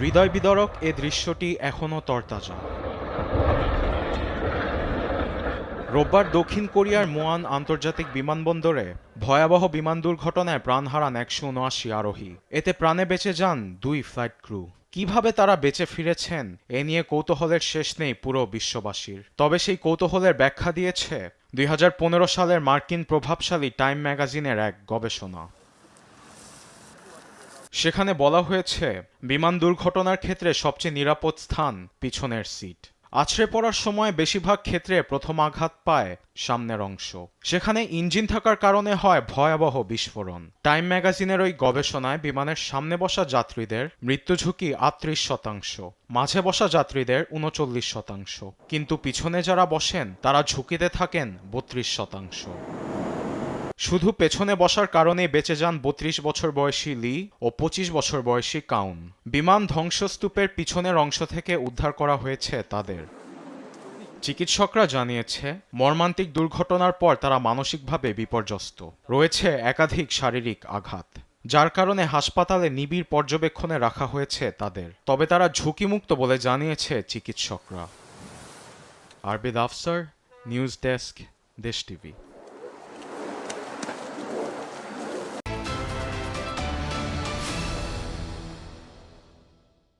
হৃদয় বিদারক এ দৃশ্যটি এখনও তরতাজা। রোববার দক্ষিণ কোরিয়ার মুয়ান আন্তর্জাতিক বিমানবন্দরে ভয়াবহ বিমান দুর্ঘটনায় প্রাণ হারান ১৭৯ আরোহী। এতে প্রাণে বেঁচে যান ২ ফ্লাইট ক্রু। কিভাবে তারা বেঁচে ফিরেছেন এ নিয়ে কৌতূহলের শেষ নেই পুরো বিশ্ববাসীর। তবে সেই কৌতূহলের ব্যাখ্যা দিয়েছে ২০১৫ সালের মার্কিন প্রভাবশালী টাইম ম্যাগাজিনের এক গবেষণা। সেখানে বলা হয়েছে, বিমান দুর্ঘটনার ক্ষেত্রে সবচেয়ে নিরাপদ স্থান পিছনের সিট। আছড়ে পড়ার সময় বেশিরভাগ ক্ষেত্রে প্রথম আঘাত পায় সামনের অংশ। সেখানে ইঞ্জিন থাকার কারণে হয় ভয়াবহ বিস্ফোরণ। টাইম ম্যাগাজিনের ওই গবেষণায় বিমানের সামনে বসা যাত্রীদের মৃত্যু ঝুঁকি ৩৮%, মাঝে বসা যাত্রীদের ৩৯%, কিন্তু পিছনে যারা বসেন তারা ঝুঁকিতে থাকেন ৩২%। শুধু পেছনে বসার কারণে বেঁচে যান ৩২ বছর বয়সী লি ও ২৫ বছর বয়সী কাউন। বিমান ধ্বংসস্তূপের পিছনের অংশ থেকে উদ্ধার করা হয়েছে তাদের। চিকিৎসকরা জানিয়েছে, মর্মান্তিক দুর্ঘটনার পর তারা মানসিকভাবে বিপর্যস্ত। রয়েছে একাধিক শারীরিক আঘাত, যার কারণে হাসপাতালে নিবিড় পর্যবেক্ষণে রাখা হয়েছে তাদের। তবে তারা ঝুঁকিমুক্ত বলে জানিয়েছে চিকিৎসকরা। আরবিদ আফসার, নিউজ ডেস্ক, দেশ টিভি।